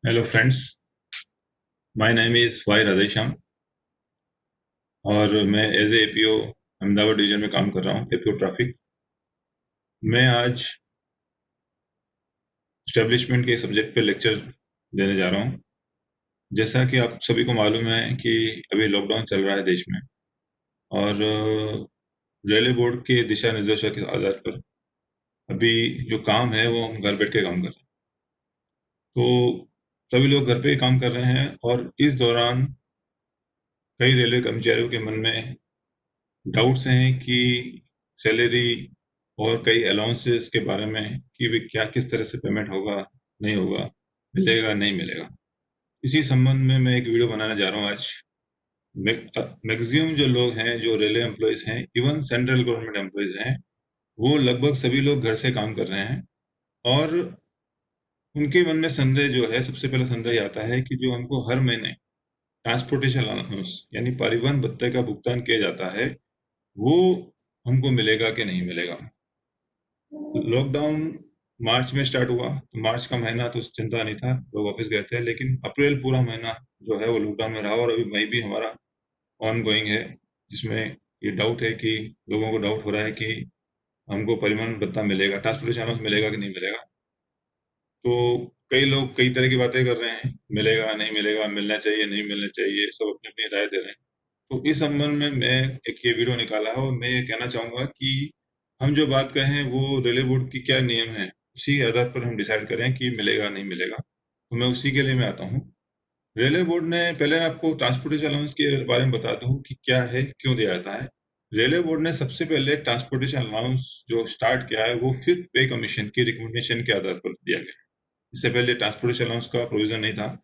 Hello friends, my name is Y Radheshyam और मैं as a APO Ahmedabad division में काम कर रहा हूँ, एपीओ ट्रैफिक। मैं आज स्टैब्लिशमेंट के सब्जेक्ट पे लेक्चर देने जा रहा हूँ। जैसा कि आप सभी को मालूम है कि अभी लॉकडाउन चल रहा है देश में, और रेलवे बोर्ड के दिशा निर्देशों के आधार पर अभी जो काम है वो हम घर बैठ के काम कर रहे हैं। तो सभी लोग घर पे ही काम कर रहे हैं, और इस दौरान कई रेलवे कर्मचारियों के मन में डाउट्स हैं कि सैलरी और कई अलाउंसेस के बारे में कि वे क्या किस तरह से पेमेंट होगा, नहीं होगा, मिलेगा नहीं मिलेगा। इसी संबंध में मैं एक वीडियो बनाने जा रहा हूँ आज। मैक्सिमम जो लोग हैं, जो रेलवे एम्प्लॉयज़ हैं, इवन सेंट्रल गवर्नमेंट एम्प्लॉयज़ हैं, वो लगभग सभी लोग घर से काम कर रहे हैं। और उनके मन में संदेह जो है, सबसे पहला संदेह ये आता है कि जो हमको हर महीने ट्रांसपोर्टेशन अलाउंस यानी परिवहन भत्ते का भुगतान किया जाता है, वो हमको मिलेगा कि नहीं मिलेगा। लॉकडाउन मार्च में स्टार्ट हुआ, तो मार्च का महीना तो चिंता नहीं था, लोग ऑफिस गए थे। लेकिन अप्रैल पूरा महीना जो है वो लॉकडाउन में रहा, और अभी मई भी हमारा ऑन गोइंग है, जिसमें ये डाउट है कि लोगों को डाउट हो रहा है कि हमको परिवहन भत्ता मिलेगा, ट्रांसपोर्टेशन अलाउंस मिलेगा कि नहीं मिलेगा। तो कई लोग कई तरह की बातें कर रहे हैं, मिलेगा नहीं मिलेगा, मिलना चाहिए नहीं मिलना चाहिए, सब अपनी अपनी राय दे रहे हैं। तो इस संबंध में मैं एक ये वीडियो निकाला है, और मैं ये कहना चाहूँगा कि हम जो बात कहें वो रेलवे बोर्ड की क्या नियम है, उसी के आधार पर हम डिसाइड करें कि मिलेगा नहीं मिलेगा। तो मैं उसी के लिए मैं आता हूँ। रेलवे बोर्ड ने, पहले मैं आपको ट्रांसपोर्टेशन अलाउंस के बारे में बता दूँ कि क्या है, क्यों दिया जाता है। रेलवे बोर्ड ने सबसे पहले ट्रांसपोर्टेशन अलाउंस जो स्टार्ट किया है वो फिफ्थ पे कमीशन की रिकमेंडेशन के आधार पर दिया गया। इससे पहले ट्रांसपोर्टेशन अलाउंस का प्रोविजन नहीं था।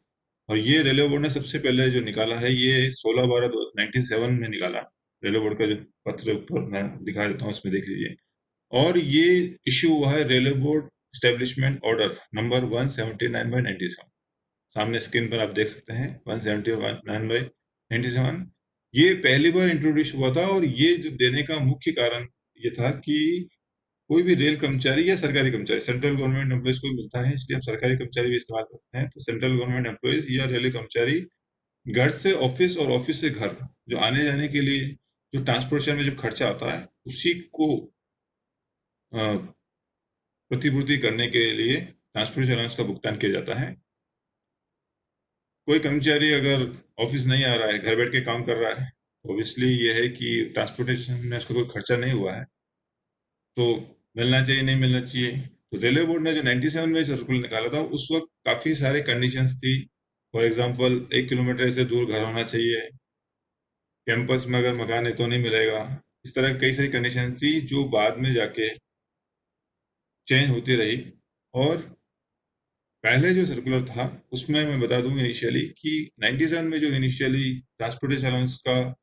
और ये रेलवे बोर्ड ने सबसे पहले जो निकाला है, ये 16/12/1907 में निकाला। रेलवे बोर्ड का जो पत्र ऊपर मैं दिखा देता हूँ, उसमें देख लीजिए। और ये इश्यू हुआ है railway board establishment order number 179/97। सामने स्क्रीन पर आप देख सकते हैं 179/97। ये पहली बार इंट्रोड्यूस हुआ था, और ये जो देने का मुख्य कारण ये था कि कोई भी रेल कर्मचारी या सरकारी कर्मचारी, सेंट्रल गवर्नमेंट एम्प्लॉइज को मिलता है, इसलिए हम सरकारी कर्मचारी भी इस्तेमाल करते हैं। तो सेंट्रल गवर्नमेंट एम्प्लॉइज या रेलवे कर्मचारी घर से ऑफिस और ऑफिस से घर जो आने जाने के लिए जो ट्रांसपोर्टेशन में जो खर्चा आता है, उसी को प्रतिपूर्ति करने के लिए ट्रांसपोर्टेशन अलाउंस का भुगतान किया जाता है। कोई कर्मचारी अगर ऑफिस नहीं आ रहा है, घर बैठ के काम कर रहा है, तो ऑब्वियसली ये है कि ट्रांसपोर्टेशन में उसका कोई खर्चा नहीं हुआ है, तो मिलना चाहिए नहीं मिलना चाहिए। तो रेलवे बोर्ड ने जो 97 में सर्कुलर निकाला था, उस वक्त काफ़ी सारे कंडीशंस थी। फॉर एग्जांपल 1 किलोमीटर से दूर घर होना चाहिए, कैंपस में अगर मकान है तो नहीं मिलेगा। इस तरह की कई सारी कंडीशन थी जो बाद में जाके चेंज होती रही। और पहले जो सर्कुलर था उसमें मैं बता दूं इनिशियली कि 97 में जो इनिशियली ट्रांसपोर्टेशन अलाउंस का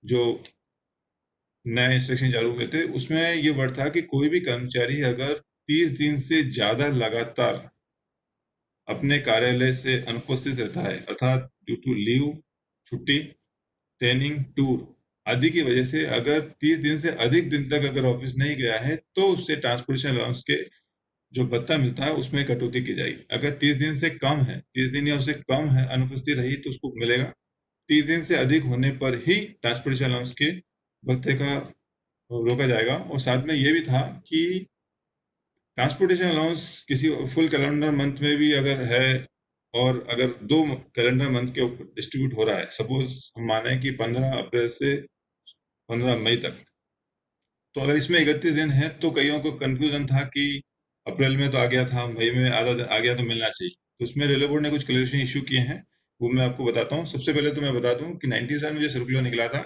जो नए इंस्ट्रक्शन चालू हुए थे, उसमें ये वर्ड था कि कोई भी कर्मचारी अगर 30 दिन से ज्यादा लगातार अपने कार्यालय से अनुपस्थित रहता है, अर्थात ड्यू टू लीव, छुट्टी, ट्रेनिंग, टूर आदि की वजह से अगर 30 दिन से अधिक दिन तक अगर ऑफिस नहीं गया है, तो उससे ट्रांसपोर्टेशन अलाउंस के जो भत्ता मिलता है उसमें कटौती की जाएगी। अगर 30 दिन से कम है, 30 दिन या उससे कम है अनुपस्थित रही, तो उसको मिलेगा। 30 दिन से अधिक होने पर ही ट्रांसपोर्टेशन अलाउंस के भत्ते का रोका जाएगा। और साथ में ये भी था कि ट्रांसपोर्टेशन अलाउंस किसी फुल कैलेंडर मंथ में भी अगर है, और अगर 2 कैलेंडर मंथ के डिस्ट्रीब्यूट हो रहा है, सपोज हम माने कि 15 अप्रैल से 15 मई तक, तो अगर इसमें 31 दिन है, तो कईयों को कंफ्यूजन था कि अप्रैल में तो आ गया था, मई में आधा दिन आ गया, तो मिलना चाहिए। तो उसमें रेलवे बोर्ड ने कुछ क्लेरिफिकेशन इशू किए हैं, वो मैं आपको बताता हूँ। सबसे पहले तो मैं बता दूं कि 97 में जो सर्कुलर निकला था,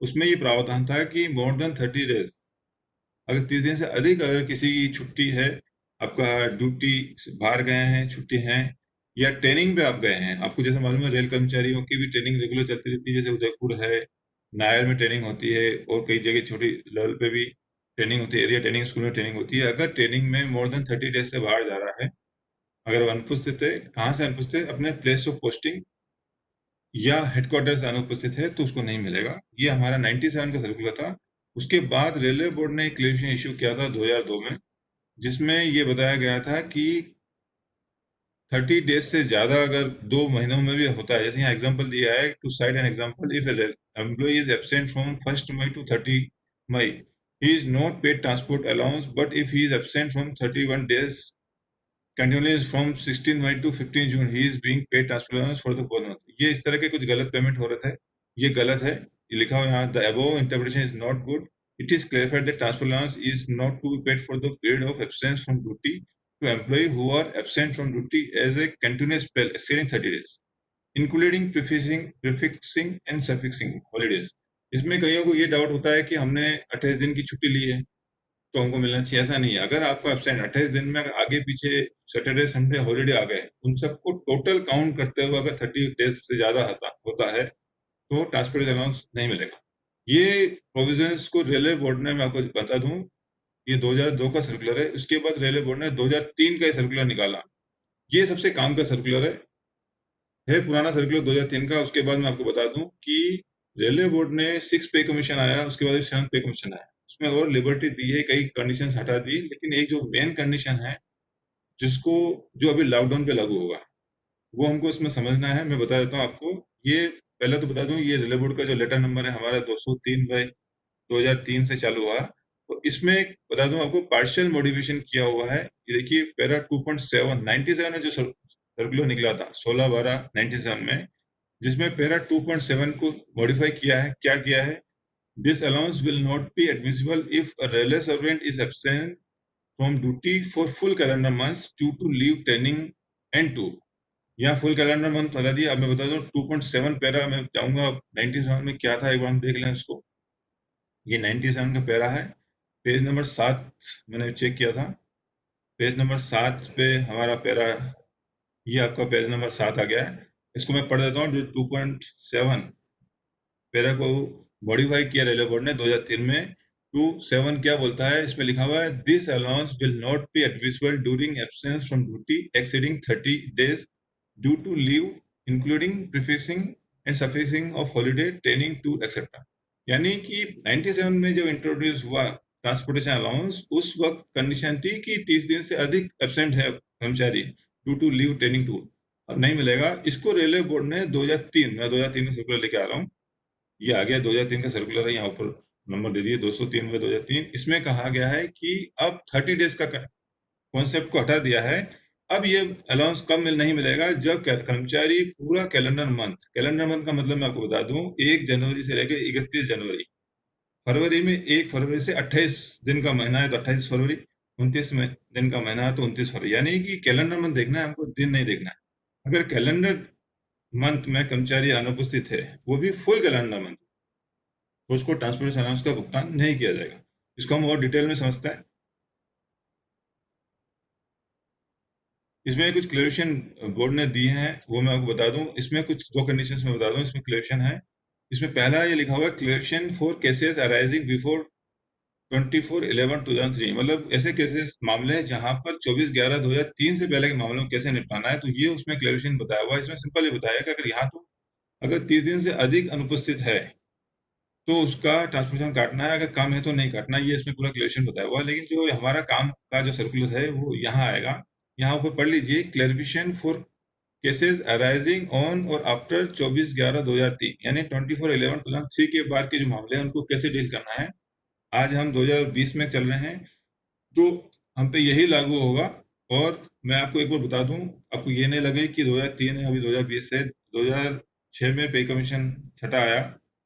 उसमें ये प्रावधान था कि मोर देन 30 डेज, अगर 30 दिन से अधिक अगर किसी की छुट्टी है, आपका ड्यूटी से बाहर गए हैं, छुट्टी हैं, या ट्रेनिंग पे आप गए हैं। आपको जैसे मालूम है रेल कर्मचारियों की भी ट्रेनिंग रेगुलर चलती रहती है, जैसे उदयपुर है, नायर में ट्रेनिंग होती है, और कई जगह छोटी लेवल पे भी ट्रेनिंग होती है, एरिया ट्रेनिंग स्कूल में ट्रेनिंग होती है। अगर ट्रेनिंग में मोर देन 30 डेज से बाहर जा रहा है, अगर वो अनुपस्थित है, कहाँ से अनुपस्थित है, अपने प्लेस ऑफ पोस्टिंग या हेडक्वार्टर से अनुपस्थित है, तो उसको नहीं मिलेगा। ये हमारा 97 का सर्कुलर था। उसके बाद रेलवे बोर्ड ने एक क्लेरिफिकेशन इशू किया था 2002 में, जिसमें ये बताया गया था कि 30 डेज से ज़्यादा अगर 2 महीनों में भी होता है, जैसे यहाँ एग्जांपल दिया है, to cite an example, if employee is absent from 1 May to 30 May, he is not paid transport allowance, but if he is absent from 31 days continuous from 16 May to 15 June, he is being paid transport allowance for the whole month. ये इस तरह के कुछ गलत payment हो रहे थे, ये गलत है, ये लिखा हुआ यहाँ, the above interpretation is not good. It is clarified that transport allowance is not to be paid for the period of absence from duty to employees who are absent from duty as a continuous spell exceeding 30 days, including prefixing and suffixing holidays। इसमें कईयों को ये doubt होता है कि हमने 28 दिन की छुट्टी ली है तो हमको मिलना चाहिए, ऐसा नहीं है। अगर आपको एब्सेंट 28 दिन में अगर आगे पीछे सैटरडे संडे हॉलीडे आ गए, उन सबको टोटल काउंट करते हुए अगर 30 डेज से ज्यादा होता है तो ट्रांसपोर्ट अलाउंस नहीं मिलेगा। ये प्रोविजंस को रेलवे बोर्ड ने, मैं आपको बता दूं, ये 2002 का सर्कुलर है, उसके बाद रेलवे बोर्ड ने 2003 का सर्कुलर निकाला। ये सबसे काम का सर्कुलर है पुराना सर्कुलर 2003 का। उसके बाद मैं आपको बता दूं कि रेलवे बोर्ड ने 6 पे कमीशन आया, उसके बाद 7 पे कमीशन आया, उसमें और लिबर्टी दी है, कई कंडीशंस हटा दी, लेकिन एक जो मेन कंडीशन है जिसको जो अभी लॉकडाउन पे लागू होगा वो हमको इसमें समझना है। मैं बता देता हूँ आपको। ये पहले तो बता दूं, ये रेलवे बोर्ड का जो लेटर नंबर है हमारा 203/2003 से चालू हुआ, तो इसमें बता दूं आपको पार्शियल मॉडिफिकेशन किया हुआ है। ये देखिए पैरा 2.7 97 में जो सर्कुलर निकला था 16/12/97 में, जिसमें पैरा 2.7 को मॉडिफाई किया है। क्या किया है? This allowance will not be admissible if a railway servant is absent from duty for full calendar months due to leave, training and tour. यहाँ फुल कैलेंडर मंथ बता दिया। अब मैं बता दूं 2.7 पैरा में जाऊंगा, 97 में क्या था एक बार हम देख लें इसको। ये 97 का पैरा है, पेज नंबर 7 मैंने चेक किया था, पेज नंबर 7 पे हमारा पैरा, ये आपका पेज नंबर 7 आ गया है। इसको मैं पढ़ देता हूँ। जो 2.7 पैरा को मॉडिफाई किया रेलवे बोर्ड ने 2003 में, 2.7 क्या बोलता है? इसमें लिखा हुआ है, this allowance will not be admissible during absence from duty exceeding 30 days due to leave including prefixing and suffixing of holiday, training, tour etcetera. यानी कि 97 में जब इंट्रोड्यूस हुआ ट्रांसपोर्टेशन अलाउंस, उस वक्त कंडीशन थी कि 30 दिन से अधिक एब्सेंट है कर्मचारी due to leave, training, tour, अब नहीं मिलेगा। इसको रेलवे बोर्ड ने 2003, मैं 2003 का सर्कुलर लेके आ रहा हूँ, ये आ गया 2003 का सर्कुलर है, यहाँ ऊपर नंबर दे दिए 203/2003। इसमें कहा गया है कि अब 30 डेज का कॉन्सेप्ट को हटा दिया है। अब ये अलाउंस कब नहीं मिलेगा? जब कर्मचारी पूरा कैलेंडर मंथ का मतलब मैं आपको बता दूं, 1 जनवरी से लेकर 31 जनवरी, फरवरी में 1 फरवरी से 28 दिन का महीना है तो 28 फरवरी, 29 दिन का महीना है तो 29 फरवरी। यानी कि कैलेंडर मंथ देखना है हमको, दिन नहीं देखना है। अगर कैलेंडर मंथ में कर्मचारी अनुपस्थित है, वो भी फुल कैलेंडर मंथ, तो उसको ट्रांसपोर्टेशन अलाउंस का भुगतान नहीं किया जाएगा। इसको हम और डिटेल में समझते हैं। इसमें कुछ क्लेरिफिकेशन बोर्ड ने दिए हैं, वो मैं आपको बता दूं। इसमें कुछ 2 कंडीशंस में बता दूं, इसमें क्लेरिफिकेशन है। इसमें पहला ये लिखा हुआ है, clarification for cases arising before 24/11/2003, मतलब ऐसे केसेस मामले हैं जहां पर 24/11/2003 से पहले के मामलों में कैसे निपटाना है, तो ये उसमें क्लेरिफिकेशन बताया हुआ है। इसमें सिंपल ये बताया कि अगर यहाँ तो अगर 30 दिन से अधिक अनुपस्थित है तो उसका ट्रांसपोर्टेशन काटना है, अगर कम है तो नहीं काटना, ये इसमें पूरा क्लेरिफिकेशन बताया हुआ है। लेकिन जो हमारा काम का जो सर्कुलर है वो यहाँ आएगा, यहाँ ऊपर पढ़ लीजिए, clarification for cases arising on और आफ्टर 24/11/2003, यानी 24/11/2003 के बाद के जो मामले हैं उनको कैसे डील करना है। आज हम 2020 में चल रहे हैं तो हम पे यही लागू होगा। और मैं आपको एक बार बता दूं, आपको ये नहीं लगे कि 2003 है, अभी 2020 से 2006 में पे कमीशन छठा आया,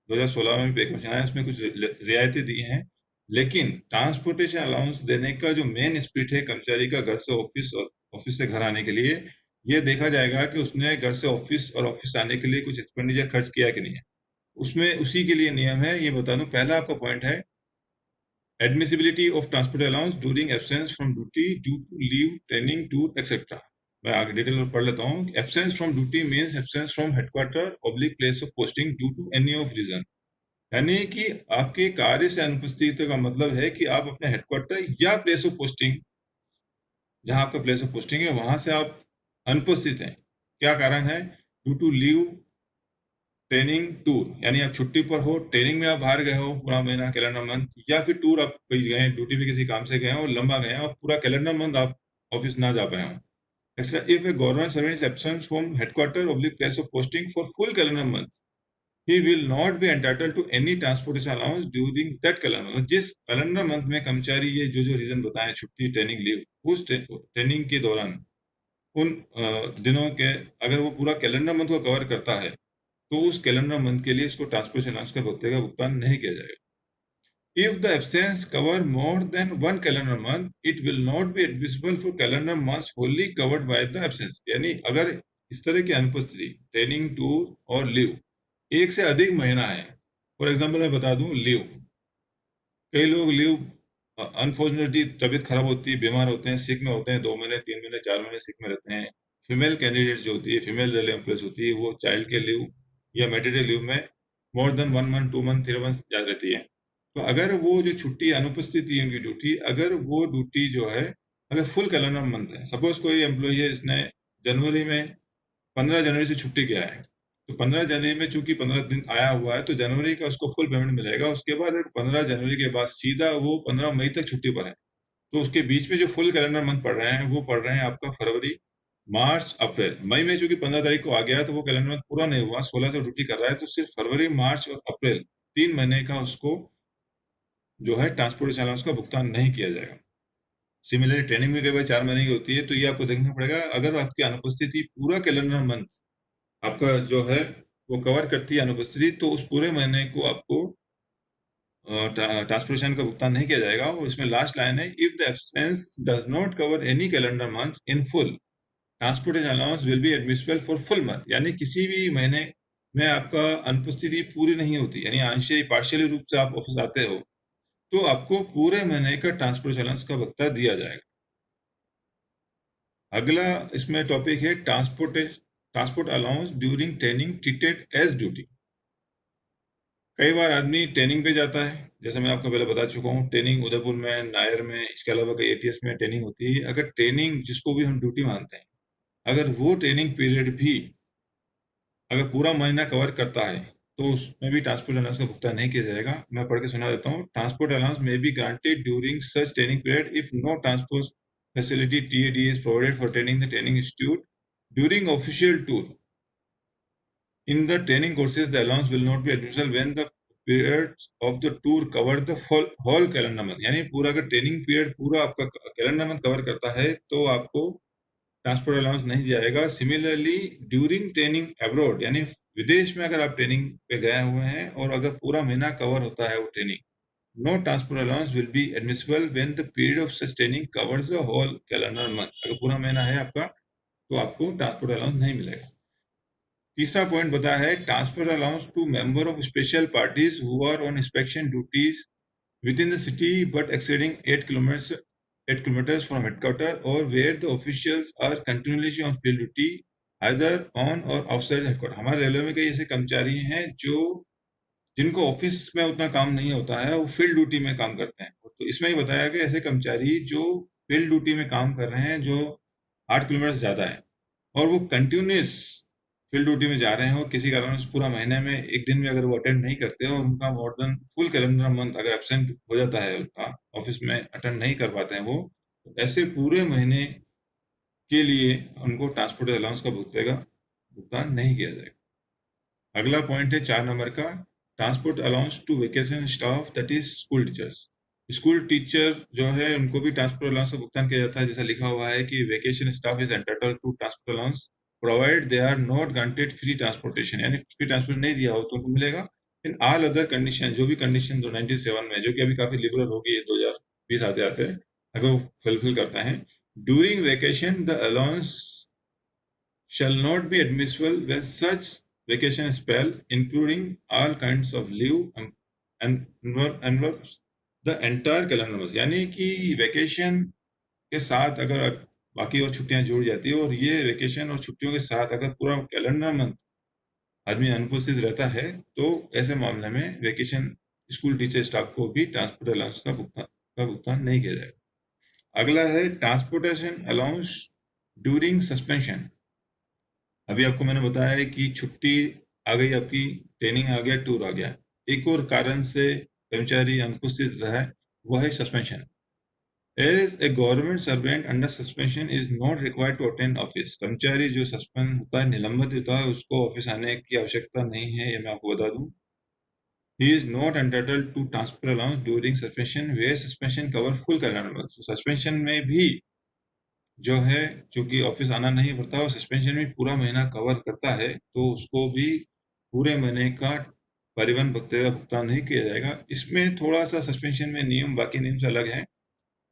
2016 में पे कमीशन आया, उसमें कुछ रियायतें दी हैं। लेकिन ट्रांसपोर्टेशन अलाउंस देने का जो मेन स्पीड है कर्मचारी का घर से ऑफिस और ऑफिस से घर आने के लिए, ये देखा जाएगा कि उसने घर से ऑफिस और ऑफिस आने के लिए कुछ एक्सपेंडिचर खर्च किया कि नहीं है। उसमें उसी के लिए नियम है। ये बता दूं, पहला आपका पॉइंट है admissibility of transport allowance during absence from duty due to leave, training, tour, etc. मैं आगे डिटेल में पढ़ लेता हूँ। Absence from duty means absence from headquarter oblique place of posting due to any of reason, यानी कि आपके कार्य से अनुपस्थिति का मतलब है कि आप अपने हेडक्वार्टर या प्लेस ऑफ पोस्टिंग, जहां आपका प्लेस ऑफ पोस्टिंग है वहां से आप अनुपस्थित हैं। क्या कारण है? Due to leave, training, tour, यानी आप छुट्टी पर हो, ट्रेनिंग में आप बाहर गए हो पूरा महीना कैलेंडर मंथ, या फिर टूर आप कहीं गए, ड्यूटी पे किसी काम से गए हो, लंबा गए हो, पूरा कैलेंडर मंथ आप ऑफिस ना जा पाए हो, Extra, if a government servant is absent from headquarters or place of posting for full calendar month, he will not be entitled to any transportation allowance during that calendar month. जिस calendar month में कर्मचारी ये जो reason बताए, छुट्टी, training, leave, उस training के दौरान उन दिनों के अगर वो पूरा कैलेंडर मंथ को कवर करता है तो उस कैलेंडर मंथ के लिए इसको ट्रांसपोर्टेशन अलाउंस का भुगतान नहीं किया जाएगा। If the absence cover more than one calendar month, it will not be admissible for calendar months wholly covered by the absence. यानी अगर इस तरह की अनुपस्थिति, ट्रेनिंग, टूर और लीव एक से अधिक महीना है, फॉर एग्जाम्पल मैं बता दूं, लीव, कई लोग लीव अनफॉर्चुनेटली तबीयत खराब होती है, बीमार होते हैं, सिक में होते हैं, 2 महीने 3 महीने 4 महीने सिक में रहते हैं। फीमेल कैंडिडेट जो होती है, फीमेल रेल एम्प्लॉयज होती है, वो चाइल्ड के लीव या मैटरनिटी लीव में more than 1 month 2 month 3 month जा रहती है। तो अगर वो जो छुट्टी अनुपस्थिति है उनकी ड्यूटी, अगर वो ड्यूटी जो है अगर फुल कैलेंडर मंथ है, सपोज कोई एम्प्लॉय है इसने जनवरी में 15 जनवरी से छुट्टी किया है, तो 15 जनवरी में चूंकि 15 दिन आया हुआ है तो जनवरी का उसको फुल पेमेंट मिलेगा। उसके बाद 15 जनवरी के बाद सीधा वो 15 मई तक छुट्टी पर है, तो उसके बीच में जो फुल कैलेंडर मंथ पड़ रहे हैं वो पड़ रहे हैं आपका फरवरी, मार्च, अप्रैल। मई में चूंकि 15 तारीख को आ गया तो वो कैलेंडर मंथ पूरा नहीं हुआ, 16 से ड्यूटी कर रहा है, तो सिर्फ फरवरी, मार्च और अप्रैल 3 महीने का उसको जो है ट्रांसपोर्टेशन अलाउंस का भुगतान नहीं किया जाएगा। सिमिलरली ट्रेनिंग में कई बार 4 महीने की होती है, तो ये आपको देखना पड़ेगा। अगर आपकी अनुपस्थिति पूरा कैलेंडर मंथ आपका जो है वो कवर करती है अनुपस्थिति, तो उस पूरे महीने को आपको ट्रांसपोर्टेशन का भुगतान नहीं किया जाएगा। और इसमें लास्ट लाइन है, if the absence does not cover any calendar month in full, transportation allowance will be admissible for full month. यानी किसी भी महीने में आपका अनुपस्थिति पूरी नहीं होती, यानी आंशिक पार्शियली रूप से आप ऑफिस आते हो, तो आपको पूरे महीने का ट्रांसपोर्टेशन अलाउंस का भुगतान दिया जाएगा। अगला इसमें टॉपिक है transport allowance during training treated as duty. कई बार आदमी ट्रेनिंग पे जाता है, जैसे मैं आपको पहले बता चुका हूँ, ट्रेनिंग उदयपुर में, नायर में, इसके अलावा कई एटीएस में ट्रेनिंग होती है। अगर ट्रेनिंग, जिसको भी हम ड्यूटी मानते हैं, अगर वो ट्रेनिंग पीरियड भी अगर पूरा महीना कवर करता है तो उसमें भी ट्रांसपोर्ट अलाउंस का भुगतान नहीं किया जाएगा। मैं पढ़ के सुना देता हूँ। Transport allowance may be granted during such training period if no transport facility TAD is provided for training the training institute during official tour. In the training courses, the allowance will not be admissible when the periods of the tour cover the whole calendar month. यानी पूरा अगर training period पूरा आपका calendar month cover करता है तो आपको transport allowance नहीं जाएगा। सिमिलरली ड्यूरिंग ट्रेनिंग अब्रॉड, यानी विदेश में अगर आप ट्रेनिंग पे गए हुए हैं और अगर पूरा महीना कवर होता है वो training, no transport allowance will be admissible when the period of such training covers the whole calendar month. अगर पूरा महीना है आपका तो आपको ट्रांसपोर्ट अलाउंस नहीं मिलेगा। तीसरा पॉइंट बताया है, transport allowance to member of special parties who are on inspection duties within the city but exceeding 8 kilometers from headquarter or where the officials are continuously on field duty either on or outside the headquarter. हमारे railway में कई ऐसे कर्मचारी हैं जो जिनको office में उतना काम नहीं होता है, वो फील्ड ड्यूटी में काम करते हैं। तो इसमें ही बताया कि ऐसे कर्मचारी जो फील्ड ड्यूटी में काम कर रहे हैं, जो 8 किलोमीटर से ज़्यादा है और वो कंटिन्यूस फील्ड ड्यूटी में जा रहे हैं और किसी कारण से पूरा महीने में एक दिन भी अगर वो अटेंड नहीं करते और उनका more than full calendar month अगर एब्सेंट हो जाता है, उनका ऑफिस में अटेंड नहीं कर पाते हैं वो, तो ऐसे पूरे महीने के लिए उनको ट्रांसपोर्ट अलाउंस का भुगतान नहीं किया जाएगा। अगला पॉइंट है 4 नंबर का, transport allowance to vacation staff that is school teachers. School teacher जो है उनको भी ट्रांसपोर्ट अलाउंस का भुगतान किया जाता है। जैसा लिखा हुआ है कि vacation staff is entitled to transport allowance provided they are not granted free transportation, यानी फ्री ट्रांसपोर्ट नहीं दिया हो तो उनको मिलेगा। इन ऑल अदर कंडीशन, जो भी कंडीशन जो 97 में, जो कि अभी काफी लिबरल होगी 2020 आते आते, अगर वो फुलफिल करता है, during vacation the allowance shall not be admissible when such vacation spell including all kinds of leave and envelopes the entire calendar month। यानी कि वेकेशन के साथ अगर बाकी और छुट्टियां जुड़ जाती है और ये वेकेशन और छुट्टियों के साथ अगर पूरा कैलेंडर मंथ आदमी अनुपस्थित रहता है, तो ऐसे मामले में वेकेशन स्कूल टीचर स्टाफ को भी ट्रांसपोर्ट अलाउंस का भुगतान नहीं किया जाएगा। अगला है ट्रांसपोर्टेशन अलाउंस ड्यूरिंग सस्पेंशन। अभी आपको मैंने बताया है कि छुट्टी आ गई, आपकी ट्रेनिंग आ गया, टूर आ गया, एक और कारण से कर्मचारी अनुपस्थित रहा है, वह है suspension. As a government servant under suspension is not required to attend office. कर्मचारी जो सस्पेंड होता है, निलंबित होता है, उसको ऑफिस आने की आवश्यकता नहीं है, ये मैं आपको बता दूं। He is not entitled to transfer allowance during suspension where suspension cover full calendar. Suspension में भी जो है, चूंकि ऑफिस आना नहीं पड़ता और सस्पेंशन में पूरा महीना कवर करता है, तो उसको भी पूरे महीने का परिवहन भत्ते का भुगतान नहीं किया जाएगा। इसमें थोड़ा सा सस्पेंशन में नियम बाकी नियम से अलग है।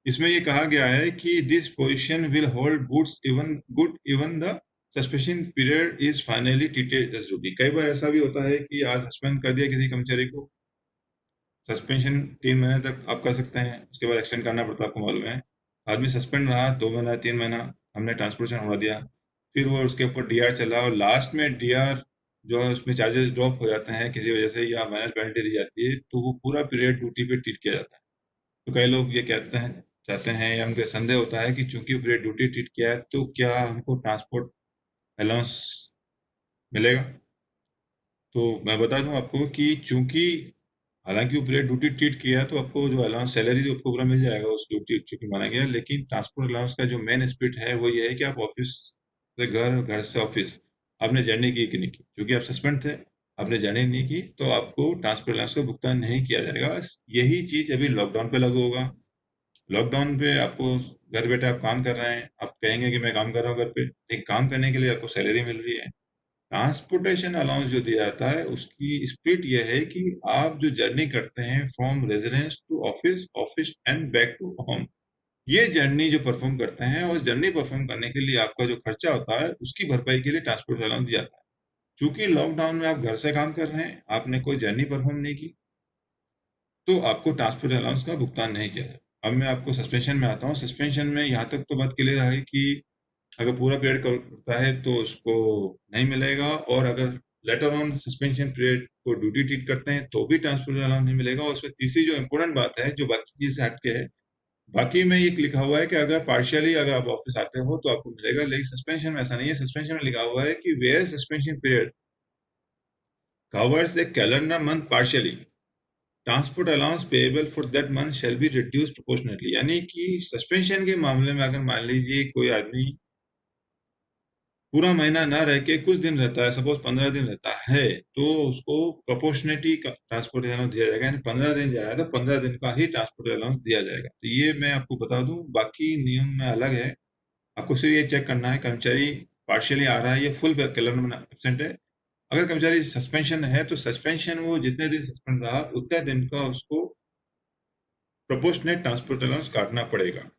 इसमें ये कहा गया है कि this position will hold good even the suspension period is finally treated as duty. कई बार ऐसा भी होता है कि आज सस्पेंड कर दिया किसी कर्मचारी को, सस्पेंशन 3 महीने तक आप कर सकते हैं, उसके बाद एक्सटेंड करना पड़ता है, आपको मालूम है। आदमी सस्पेंड रहा 2 महीना 3 महीना, हमने ट्रांसपोर्टेशन उड़ा दिया, फिर वो उसके ऊपर डीआर चला और लास्ट में डीआर जो है उसमें चार्जेस ड्रॉप हो जाते हैं किसी वजह से या माइनर पेनल्टी दी जाती है, तो वो पूरा पीरियड ड्यूटी पे ट्रीट किया जाता है। तो कई लोग ये कहते हैं, चाहते हैं या उनके संदेह होता है कि चूंकि पीरियड ड्यूटी ट्रीट किया है तो क्या हमको ट्रांसपोर्ट अलाउंस मिलेगा। तो मैं बता दूं आपको कि चूंकि हालांकि वो पीरियड ड्यूटी ट्रीट किया है तो आपको जो अलाउंस सैलरी तो आपको पूरा मिल जाएगा उस ड्यूटी चूंकि माना गया है, लेकिन ट्रांसपोर्ट अलाउंस का जो मेन स्पिरिट है वो ये है कि आप ऑफिस से घर, घर से ऑफिस आपने जर्नी की कि नहीं की। क्योंकि आप सस्पेंड थे, आपने जर्नी नहीं की, तो आपको ट्रांसपोर्ट अलाउंस का भुगतान नहीं किया जाएगा। यही चीज अभी लॉकडाउन पे लागू होगा। लॉकडाउन पे आपको घर बैठे आप काम कर रहे हैं, आप कहेंगे कि मैं काम कर रहा हूँ घर पे, लेकिन काम करने के लिए आपको सैलरी मिल रही है। ट्रांसपोर्टेशन अलाउंस जो दिया जाता है उसकी स्प्लिट यह है कि आप जो जर्नी करते हैं from residence to office, office and back to home, ये जर्नी जो परफॉर्म करते हैं, उस जर्नी परफॉर्म करने के लिए आपका जो खर्चा होता है उसकी भरपाई के लिए ट्रांसपोर्ट अलाउंस दिया जाता है। चूंकि लॉकडाउन में आप घर से काम कर रहे हैं, आपने कोई जर्नी परफॉर्म नहीं की, तो आपको ट्रांसपोर्ट अलाउंस का भुगतान नहीं किया जाए। अब मैं आपको सस्पेंशन में आता हूँ। सस्पेंशन में यहाँ तक तो बात क्लियर है कि अगर पूरा पीरियड करता है तो उसको नहीं मिलेगा, और अगर लेटर ऑन सस्पेंशन पीरियड को ड्यूटी ट्रीट करते हैं तो भी ट्रांसपोर्ट अलाउंस नहीं मिलेगा। और उसमें तीसरी जो इम्पोर्टेंट बात है जो बाकी चीज से हटके है, बाकी में ये लिखा हुआ है कि अगर पार्शियली अगर आप ऑफिस आते हो तो आपको मिलेगा, लेकिन सस्पेंशन में ऐसा नहीं है। सस्पेंशन में लिखा हुआ है कि where suspension period covers a calendar month partially, transport allowance payable for that month shall be reduce proportionately. यानी कि सस्पेंशन के मामले में अगर मान लीजिए कोई आदमी पूरा महीना ना रह के कुछ दिन रहता है, सपोज 15 दिन रहता है, तो उसको प्रोपोर्शनेटी ट्रांसपोर्ट अलाउंस दिया जाएगा। यानी 15 दिन जाएगा तो 15 दिन का ही ट्रांसपोर्ट अलाउंस दिया जाएगा। तो ये मैं आपको बता दूं, बाकी नियम में अलग है। आपको सिर्फ ये चेक करना है कर्मचारी पार्शियली आ रहा है या फुल कैलेंडर में एब्सेंट है। अगर कर्मचारी सस्पेंशन है तो सस्पेंशन वो जितने दिन सस्पेंड रहा उतने दिन का उसको प्रोपोर्शनेट ट्रांसपोर्ट अलाउंस काटना पड़ेगा।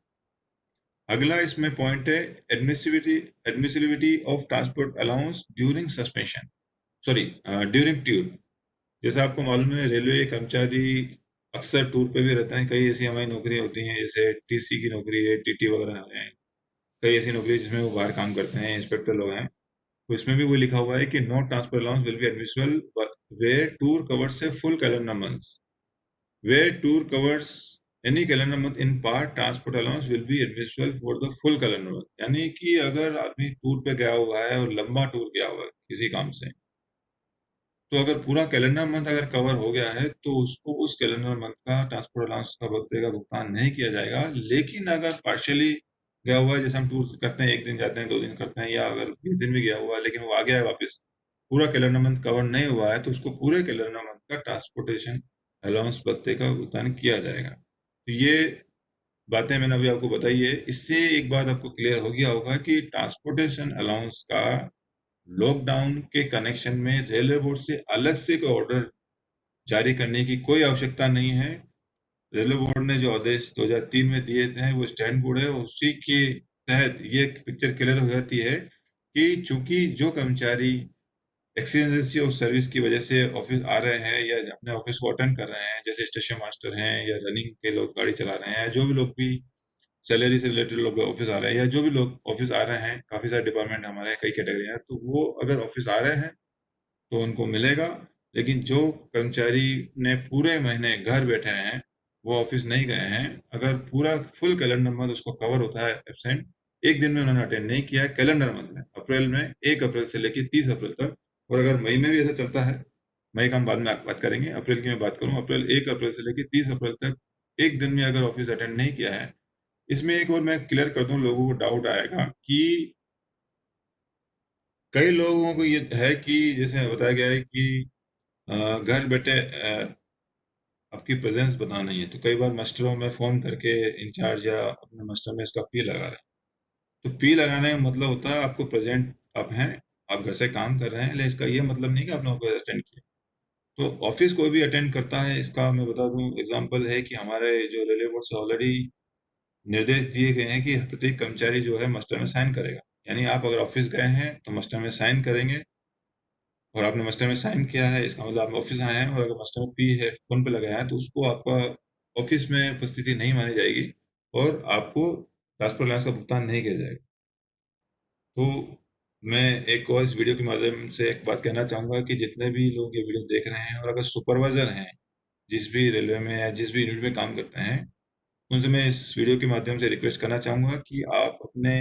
अगला इसमें पॉइंट है admissibility of transport allowance during suspension, sorry during tour. जैसा आपको मालूम है रेलवे कर्मचारी अक्सर टूर पे भी रहता है। कई ऐसी हमारी नौकरियां होती हैं, जैसे टीसी की नौकरी है, टीटी वगैरह हैं, कई ऐसी नौकरी है जिसमें वो बाहर काम करते हैं, इंस्पेक्टर लोग हैं। तो इसमें भी वो लिखा हुआ है कि no transport allowance will be admissible where tour covers a full calendar months, where tour covers any calendar month in part, transport allowance will be admissible for the full calendar month। यानी कि अगर आदमी tour पे गया हुआ है और लंबा टूर गया हुआ है किसी काम से, तो अगर पूरा कैलेंडर मंथ अगर कवर हो गया है तो उसको उस कैलेंडर मंथ का ट्रांसपोर्ट अलाउंस का भत्ते का भुगतान नहीं किया जाएगा। लेकिन अगर पार्शियली गया हुआ है, जैसे हम टूर करते हैं, 1 दिन जाते हैं, 2 दिन करते हैं, या अगर 20 दिन भी गया हुआ है लेकिन वो आ गया है वापस, पूरा कैलेंडर मंथ कवर नहीं हुआ है, तो उसको पूरे कैलेंडर मंथ का ट्रांसपोर्टेशन अलाउंस भत्ते का भुगतान किया जाएगा। तो ये बातें मैंने अभी आपको बताई है। इससे एक बात आपको क्लियर हो गया होगा कि ट्रांसपोर्टेशन अलाउंस का लॉकडाउन के कनेक्शन में रेलवे बोर्ड से अलग से कोई ऑर्डर जारी करने की कोई आवश्यकता नहीं है। रेलवे बोर्ड ने जो आदेश 2003 में दिए थे वो स्टैंड बोर्ड है, उसी के तहत ये पिक्चर क्लियर हो जाती है कि चूंकि जो कर्मचारी एक्सीजेंसी ऑफ सर्विस की वजह से ऑफिस आ रहे हैं या अपने ऑफिस को अटेंड कर रहे हैं, जैसे स्टेशन मास्टर हैं या रनिंग के लोग गाड़ी चला रहे हैं, या जो भी लोग भी सैलरी से रिलेटेड लोग ऑफिस आ रहे हैं, या जो भी लोग ऑफिस आ रहे हैं, काफ़ी सारे डिपार्टमेंट हमारे कई कैटेगरी हैं, तो वो अगर ऑफिस आ रहे हैं तो उनको मिलेगा। लेकिन जो कर्मचारी ने पूरे महीने घर बैठे हैं, वो ऑफिस नहीं गए हैं, अगर पूरा फुल कैलेंडर मंथ उसको कवर होता है एब्सेंट, 1 दिन में उन्होंने अटेंड नहीं किया है कैलेंडर मंथ में, अप्रैल में 1 अप्रैल से लेकर 30 अप्रैल तक, और अगर मई में भी ऐसा चलता है, मई का हम बाद में बात करेंगे, अप्रैल की मैं बात करूँ, अप्रैल 1 अप्रैल से लेकर 30 अप्रैल तक 1 दिन में अगर ऑफिस अटेंड नहीं किया है, इसमें एक और मैं क्लियर कर दूं, लोगों को डाउट आएगा कि कई लोगों को ये है कि जैसे बताया गया है कि घर बैठे आपकी प्रेजेंस बताना नहीं है, तो कई बार मास्टरों में फोन करके इंचार्ज या अपने मास्टर में इसका पी लगा रहे हैं। तो पी लगाने का मतलब होता है आपको प्रेजेंट आप हैं, आप घर से काम कर रहे हैं, लेकिन इसका ये मतलब नहीं कि आपने ऑफिस अटेंड किया। तो ऑफिस कोई भी अटेंड करता है, इसका मैं बता दूं एग्जांपल है कि हमारे जो रेलवे बोर्ड से ऑलरेडी निर्देश दिए गए हैं कि प्रत्येक कर्मचारी जो है मास्टर में साइन करेगा। यानी आप अगर ऑफिस गए हैं तो मास्टर में साइन करेंगे, और आपने मास्टर में साइन किया है इसका मतलब आप ऑफिस आए हैं, और अगर मास्टर में पी है फोन पे लगाया है तो उसको आपका ऑफिस में उपस्थिति नहीं मानी जाएगी, और आपको ट्रांसफर अलाउंस का भुगतान नहीं किया जाएगा। तो मैं एक और इस वीडियो के माध्यम से एक बात कहना चाहूँगा कि जितने भी लोग ये वीडियो देख रहे हैं और अगर सुपरवाइज़र हैं, जिस भी रेलवे में या जिस भी यूनिट में काम करते हैं, उनसे मैं इस वीडियो के माध्यम से रिक्वेस्ट करना चाहूँगा कि आप अपने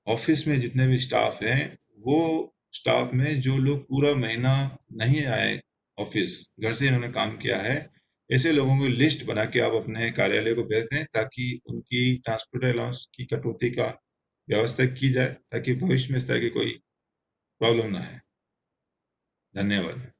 ऑफिस में जितने भी स्टाफ हैं, वो स्टाफ में जो लोग पूरा महीना नहीं आए ऑफिस, घर से इन्होंने काम किया है, ऐसे लोगों की लिस्ट बना के आप अपने कार्यालय को भेज दें, ताकि उनकी ट्रांसपोर्ट अलाउंस की कटौती का व्यवस्था की जाए, ताकि भविष्य में इस तरह की कोई प्रॉब्लम ना है। धन्यवाद।